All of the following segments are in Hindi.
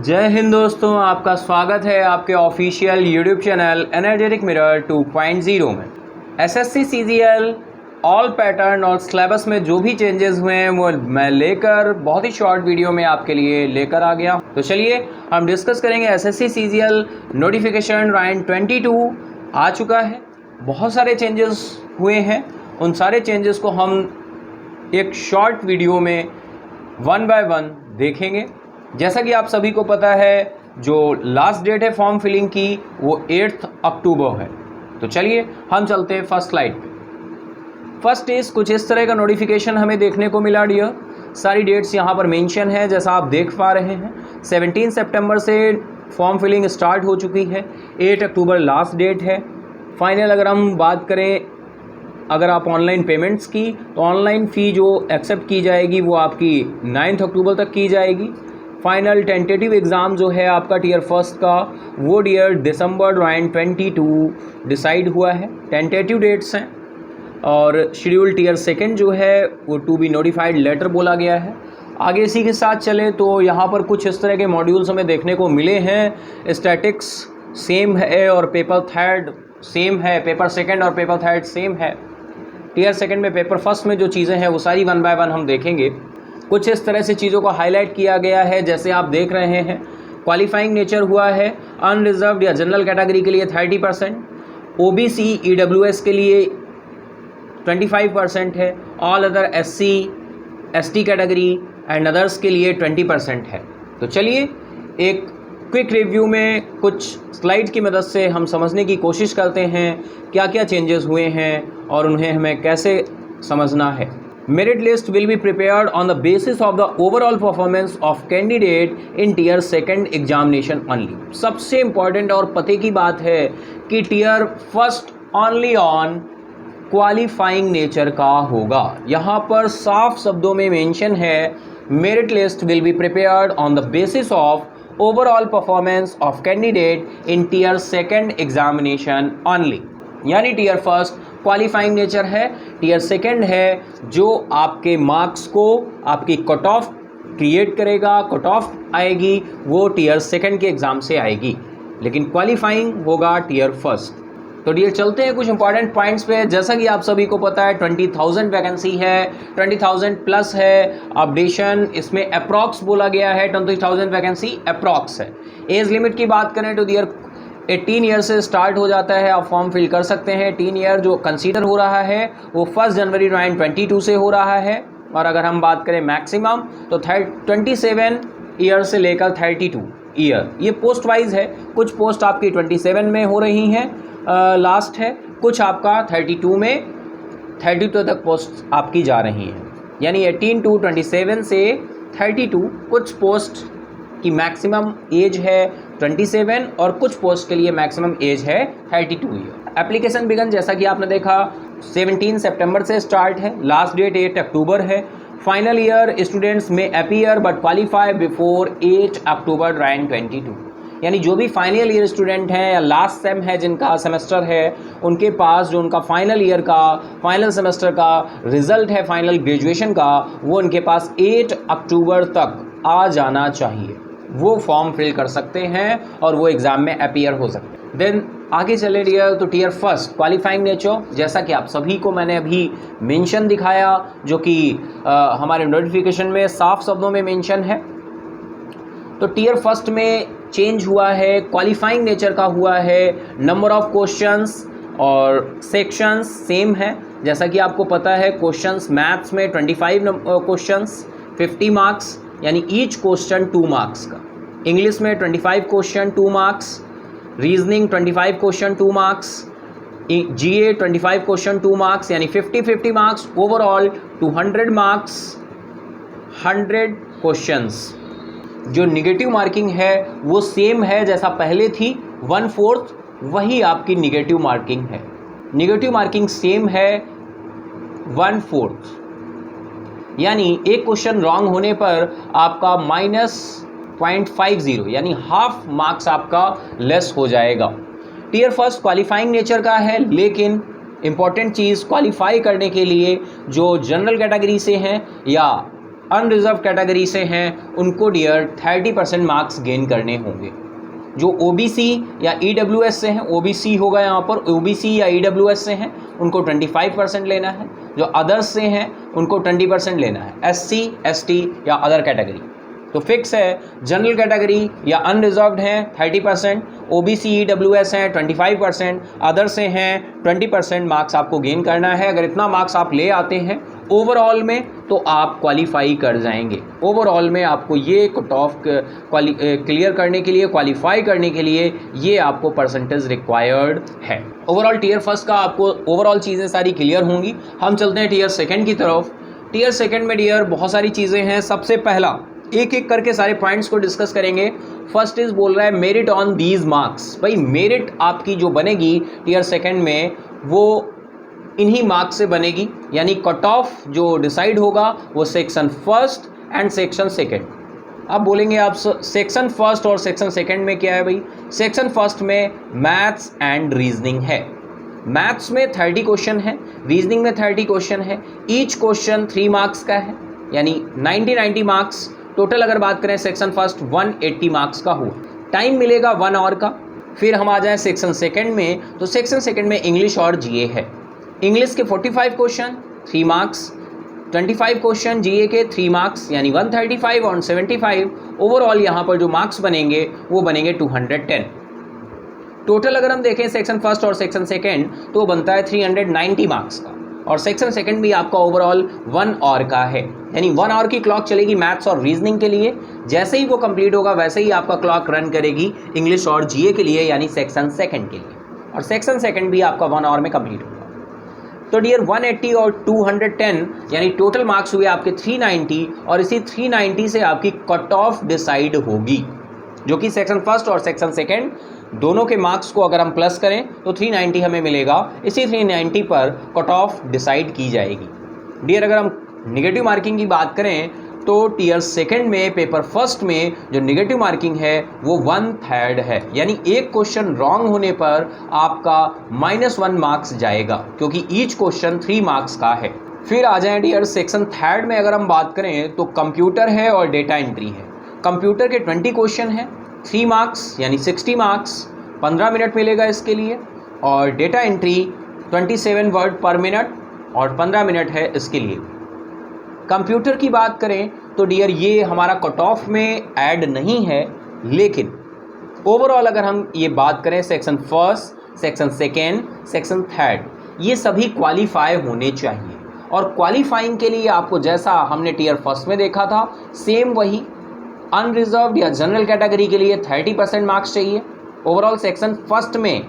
जय हिंद दोस्तों, आपका स्वागत है आपके official YouTube channel energetic mirror 2.0 में। एसएससी सीजीएल ऑल पैटर्न और सिलेबस में जो भी चेंजेस हुए हैं वो मैं लेकर बहुत ही शॉर्ट वीडियो में आपके लिए लेकर आ गया। तो चलिए हम डिस्कस करेंगे एसएससी सीजीएल नोटिफिकेशन राउंड 22 आ चुका है। बहुत सारे चेंजेस हुए हैं, उन सारे चेंजेस को हम एक शॉर्ट वीडियो में वन बाय वन देखेंगे। जैसा कि आप सभी को पता है, जो लास्ट डेट है फॉर्म फिलिंग की वो 8 अक्टूबर है। तो चलिए हम चलते हैं फर्स्ट स्लाइड पे। फर्स्ट इज कुछ इस तरह का नोटिफिकेशन हमें देखने को मिला डियर। सारी डेट्स यहाँ पर मेंशन है, जैसा आप देख पा रहे हैं। 17 सितंबर से फॉर्म फिलिंग स्टार्ट हो चुकी है, 8 अक्टूबर लास्ट डेट है। फाइनल अगर हम बात करें, अगर आप ऑनलाइन पेमेंट्स की तो ऑनलाइन फ़ी जो एक्सेप्ट की जाएगी वो आपकी 9 अक्टूबर तक की जाएगी। फाइनल टेंटेटिव एग्ज़ाम जो है आपका टीयर फर्स्ट का वो डियर दिसंबर 22 डिसाइड हुआ है, टेंटेटिव डेट्स हैं। और शेड्यूल टीयर सेकंड जो है वो टू बी नोटिफाइड लेटर बोला गया है। आगे इसी के साथ चले तो यहाँ पर कुछ इस तरह के मॉड्यूल्स हमें देखने को मिले हैं। स्टैटिक्स सेम है और पेपर थर्ड सेम है, पेपर सेकंड और पेपर थर्ड सेम है। टीयर सेकंड में पेपर फर्स्ट में जो चीज़ें हैं वो सारी वन बाय वन हम देखेंगे। कुछ इस तरह से चीज़ों को हाईलाइट किया गया है, जैसे आप देख रहे हैं। क्वालिफाइंग नेचर हुआ है अनरिजर्व्ड या जनरल कैटेगरी के लिए 30%, ओबीसी ईडब्ल्यूएस के लिए 25% है, all other SC ST category and others के लिए 20% है। तो चलिए एक क्विक रिव्यू में कुछ स्लाइड की मदद से हम समझने की कोशिश करते हैं क्या क्या चेंजेस हुए हैं और उन्हें हमें कैसे समझना है। Merit list will be prepared on the basis of the overall performance of candidate in tier second examination only। सबसे इम्पॉर्टेंट और पते की बात है कि tier first only on qualifying nature का होगा। यहाँ पर साफ शब्दों में मेंशन है merit list will be prepared on the basis of overall performance of candidate in tier second examination only. यानी टीयर फर्स्ट क्वालिफाइंग नेचर है, टीयर सेकंड है जो आपके मार्क्स को आपकी कट ऑफ क्रिएट करेगा, कट ऑफ आएगी वो टीयर सेकंड के एग्ज़ाम से आएगी, लेकिन क्वालिफाइंग होगा टीयर फर्स्ट। तो डियर चलते हैं कुछ इंपॉर्टेंट पॉइंट्स पे। जैसा कि आप सभी को पता है 20,000 वैकेंसी है, 20,000 प्लस है अपडेशन, इसमें अप्रॉक्स बोला गया है 20,000 वैकेंसी अप्रॉक्स है। एज लिमिट की बात करें तो डियर 18 ईयर से स्टार्ट हो जाता है, आप फॉर्म फिल कर सकते हैं। 18 ईयर जो कंसीडर हो रहा है वो 1 जनवरी 2022 से हो रहा है। और अगर हम बात करें मैक्सिमम तो 27 ईयर से लेकर 32 ईयर, ये पोस्ट वाइज है। कुछ पोस्ट आपकी 27 में हो रही हैं, लास्ट है, कुछ आपका 32 में 32 तक पोस्ट आपकी जा रही हैं। यानी 18 to 27 से 32 कुछ पोस्ट की मैक्सिमम एज है 27 और कुछ पोस्ट के लिए मैक्सिमम एज है 32 ईयर। एप्लीकेशन बिगन जैसा कि आपने देखा 17 सितंबर से स्टार्ट है, लास्ट डेट 8 अक्टूबर है। फाइनल ईयर स्टूडेंट्स में अपीयर बट क्वालिफाई बिफोर 8 अक्टूबर 2022। यानी जो भी फाइनल ईयर स्टूडेंट हैं या लास्ट सेम है जिनका सेमेस्टर है, उनके पास जो उनका फाइनल ईयर का फाइनल सेमेस्टर का रिजल्ट है फाइनल ग्रेजुएशन का, वो उनके पास 8 अक्टूबर तक आ जाना चाहिए। वो फॉर्म फिल कर सकते हैं और वो एग्ज़ाम में अपीयर हो सकते हैं। देन आगे चले डियर तो टीयर फर्स्ट क्वालिफाइंग नेचर, जैसा कि आप सभी को मैंने अभी मेंशन दिखाया, जो कि हमारे नोटिफिकेशन में साफ शब्दों में मेंशन है। तो टीयर फर्स्ट में चेंज हुआ है, क्वालिफाइंग नेचर का हुआ है। नंबर ऑफ क्वेश्चंस और सेक्शंस सेम है। जैसा कि आपको पता है क्वेश्चंस मैथ्स में 25 क्वेश्चंस 50 मार्क्स, यानी ईच क्वेश्चन 2 मार्क्स का। इंग्लिश में 25 question 2 marks, reasoning 25 question 2 marks, GA 25 question 2 marks, यानी 50-50 मार्क्स। Overall 200 marks 100 questions. जो निगेटिव मार्किंग है वो सेम है जैसा पहले थी, 1/4 वही आपकी निगेटिव मार्किंग है। निगेटिव मार्किंग सेम है 1/4, यानी एक क्वेश्चन रॉन्ग होने पर आपका -0.50 यानी हाफ मार्क्स आपका लेस हो जाएगा। टीयर फर्स्ट क्वालिफाइंग नेचर का है, लेकिन इम्पॉर्टेंट चीज़ क्वालिफाई करने के लिए जो जनरल कैटेगरी से हैं या अनरिजर्व कैटेगरी से हैं उनको डियर 30% मार्क्स गेन करने होंगे। जो ओबीसी या ईडब्ल्यूएस से हैं, ओबीसी होगा यहाँ पर, ओबीसी या ईडब्ल्यूएस से हैं उनको 25% लेना है। जो अदर्स से हैं उनको 20% लेना है। एससी, एसटी या अदर कैटेगरी तो फिक्स है। जनरल कैटेगरी या अनरिजर्व्ड हैं 30%, ओबीसी ईडब्ल्यूएस हैं 25%, अदर से हैं 20% मार्क्स आपको गेन करना है। अगर इतना मार्क्स आप ले आते हैं ओवरऑल में तो आप क्वालिफाई कर जाएंगे। ओवरऑल में आपको ये कट ऑफ क्लियर करने के लिए, क्वालिफाई करने के लिए ये आपको परसेंटेज रिक्वायर्ड है। ओवरऑल टीयर फर्स्ट का आपको ओवरऑल चीज़ें सारी क्लियर होंगी। हम चलते हैं टीयर सेकेंड की तरफ। टीयर सेकेंड में डियर बहुत सारी चीज़ें हैं। सबसे पहला एक एक करके सारे पॉइंट्स को डिस्कस करेंगे। फर्स्ट इज बोल रहा है मेरिट ऑन दीज मार्क्स। भाई मेरिट आपकी जो बनेगी टीयर सेकेंड में वो इन्हीं मार्क्स से बनेगी, यानी कट ऑफ जो डिसाइड होगा वो section first and section second. अब बोलेंगे आप सेक्शन फर्स्ट और सेक्शन सेकेंड में क्या है भाई। सेक्शन फर्स्ट में मैथ्स एंड रीजनिंग है। मैथ्स में 30 क्वेश्चन है, रीजनिंग में 30 क्वेश्चन है। ईच क्वेश्चन 3 मार्क्स का है, यानी 90 मार्क्स टोटल। अगर बात करें सेक्शन फर्स्ट 180 मार्क्स का हुआ। टाइम मिलेगा 1 आवर का। फिर हम आ जाएं सेक्शन सेकेंड में, तो सेक्शन सेकेंड में इंग्लिश और जीए है। इंग्लिश के 45 क्वेश्चन 3 मार्क्स, 25 क्वेश्चन जीए के 3 मार्क्स, यानी 135 और 75। ओवरऑल यहाँ पर जो मार्क्स बनेंगे वो बनेंगे 210। टोटल अगर हम देखें सेक्शन फर्स्ट और सेक्शन सेकेंड तो बनता है 390 मार्क्स का। और सेक्शन सेकंड भी आपका ओवरऑल 1 आवर का है, यानी 1 आवर की क्लॉक चलेगी मैथ्स और रीजनिंग के लिए। जैसे ही वो कंप्लीट होगा वैसे ही आपका क्लॉक रन करेगी इंग्लिश और जीए के लिए, यानी सेक्शन सेकंड के लिए। और सेक्शन सेकंड भी आपका 1 आवर में कंप्लीट होगा। तो डियर 180 और 210 यानी टोटल मार्क्स हुए आपके 390, और इसी 390 से आपकी कट ऑफ डिसाइड होगी, जो कि सेक्शन फर्स्ट और सेक्शन सेकंड दोनों के मार्क्स को अगर हम प्लस करें तो 390 हमें मिलेगा। इसी 390 पर कट ऑफ डिसाइड की जाएगी। डियर अगर हम निगेटिव मार्किंग की बात करें तो टीयर सेकंड में पेपर फर्स्ट में जो निगेटिव मार्किंग है वो 1/3 है, यानी एक क्वेश्चन रॉन्ग होने पर आपका -1 मार्क्स जाएगा, क्योंकि ईच क्वेश्चन 3 मार्क्स का है। फिर आ जाए डियर सेक्शन थर्ड में अगर हम बात करें तो कंप्यूटर है और डेटा एंट्री है। कंप्यूटर के 20 क्वेश्चन है, 3 मार्क्स यानी 60 मार्क्स, 15 मिनट मिलेगा इसके लिए। और डेटा एंट्री 27 वर्ड पर मिनट और 15 मिनट है इसके लिए। कंप्यूटर की बात करें तो डियर ये हमारा कट ऑफ में ऐड नहीं है, लेकिन ओवरऑल अगर हम ये बात करें section first, section second, section third, ये सभी क्वालिफाई होने चाहिए। और क्वालिफाइंग के लिए आपको जैसा हमने टीयर फर्स्ट में देखा था सेम वही अनरिजर्व्ड या जनरल कैटेगरी के लिए 30% मार्क्स चाहिए। ओवरऑल सेक्शन फर्स्ट में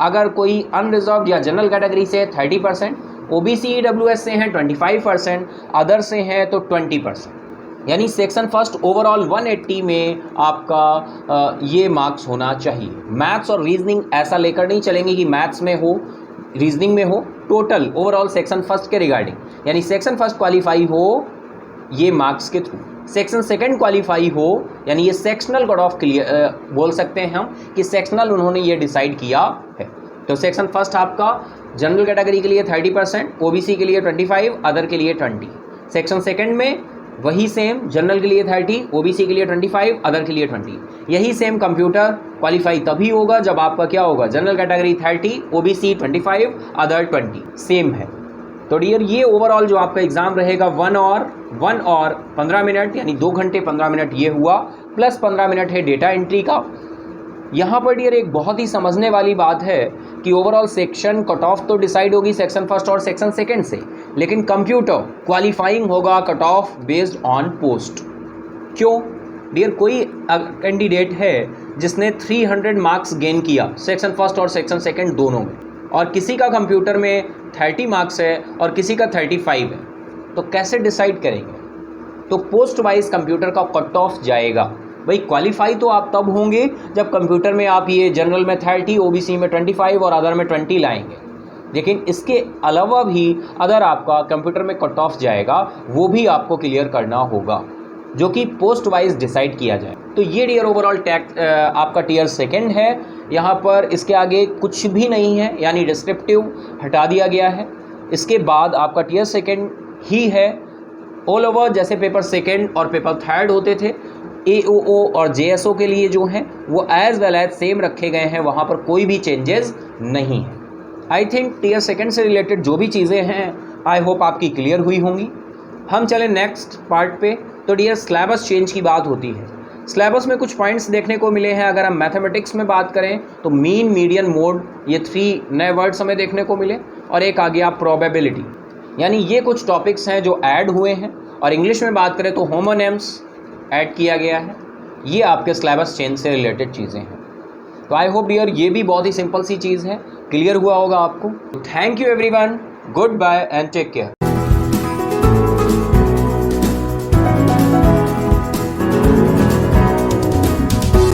अगर कोई अनरिजर्व्ड या जनरल कैटेगरी से 30%, ओबीसी ईडब्ल्यूएस से हैं 25%, अदर से हैं तो 20%, यानी सेक्शन फर्स्ट ओवरऑल 180 में आपका ये मार्क्स होना चाहिए। मैथ्स और रीजनिंग ऐसा लेकर नहीं चलेंगे कि मैथ्स में हो रीजनिंग में हो, टोटल ओवरऑल सेक्शन फर्स्ट के रिगार्डिंग, यानी सेक्शन फर्स्ट क्वालिफाई हो ये मार्क्स के थ्रू, सेक्शन सेकंड क्वालिफाई हो यानी ये सेक्शनल कट ऑफ क्लियर बोल सकते हैं हम कि सेक्शनल उन्होंने ये डिसाइड किया है। तो सेक्शन फर्स्ट आपका जनरल कैटेगरी के लिए 30%, ओबीसी के लिए 25, अदर के लिए 20। सेक्शन सेकंड में वही सेम, जनरल के लिए 30, ओबीसी के लिए 25, अदर के लिए 20। यही सेम कंप्यूटर क्वालिफाई तभी होगा जब आपका क्या होगा, general category 30, OBC 25, other 20, same है। तो डियर ये ओवरऑल जो आपका एग्जाम रहेगा 1 और 15 मिनट यानी 2 घंटे 15 मिनट ये हुआ, प्लस 15 मिनट है डेटा एंट्री का। यहाँ पर डियर एक बहुत ही समझने वाली बात है कि ओवरऑल सेक्शन कट ऑफ तो डिसाइड होगी सेक्शन फर्स्ट और सेक्शन सेकंड से, लेकिन कंप्यूटर क्वालिफाइंग होगा cut off based on post. क्यों डियर, कोई कैंडिडेट है जिसने 300 मार्क्स गेन किया सेक्शन फर्स्ट और सेक्शन सेकंड दोनों में, और किसी का कंप्यूटर में 30 मार्क्स है और किसी का 35 है, तो कैसे डिसाइड करेंगे? तो पोस्ट वाइज कंप्यूटर का कट ऑफ जाएगा। भाई क्वालिफाई तो आप तब होंगे जब कंप्यूटर में आप ये जनरल में 30, ओबीसी में 25 और अदर में 20 लाएंगे, लेकिन इसके अलावा भी अदर आपका कंप्यूटर में कट ऑफ जाएगा, वो भी आपको क्लियर करना होगा, जो कि पोस्ट वाइज डिसाइड किया जाए। तो ये डियर ओवरऑल टैक्स आपका टीयर सेकंड है। यहाँ पर इसके आगे कुछ भी नहीं है, यानी डिस्क्रिप्टिव हटा दिया गया है। इसके बाद आपका टीयर सेकंड ही है ऑल ओवर जैसे पेपर सेकेंड और पेपर थर्ड होते थे, AOO और JSO के लिए जो हैं वो एज वेल एज सेम रखे गए हैं, वहाँ पर कोई भी चेंजेस नहीं है। आई थिंक टीयर सेकेंड से रिलेटेड जो भी चीज़ें हैं आई होप आपकी क्लियर हुई होंगी। हम चलें नेक्स्ट पार्ट पे। तो डियर सिलेबस चेंज की बात होती है, सिलेबस में कुछ पॉइंट्स देखने को मिले हैं। अगर हम मैथमेटिक्स में बात करें तो मीन, मीडियन, मोड, ये 3 नए वर्ड्स हमें देखने को मिले, और एक आ गया प्रोबेबिलिटी। यानी ये कुछ टॉपिक्स हैं जो ऐड हुए हैं। और इंग्लिश में बात करें तो होमोनेम्स ऐड किया गया है। ये आपके सिलेबस चेंज से रिलेटेड चीज़ें हैं। तो आई होप डियर ये भी बहुत ही सिंपल सी चीज़ है, क्लियर हुआ होगा आपको। Thank you everyone, good bye and take care.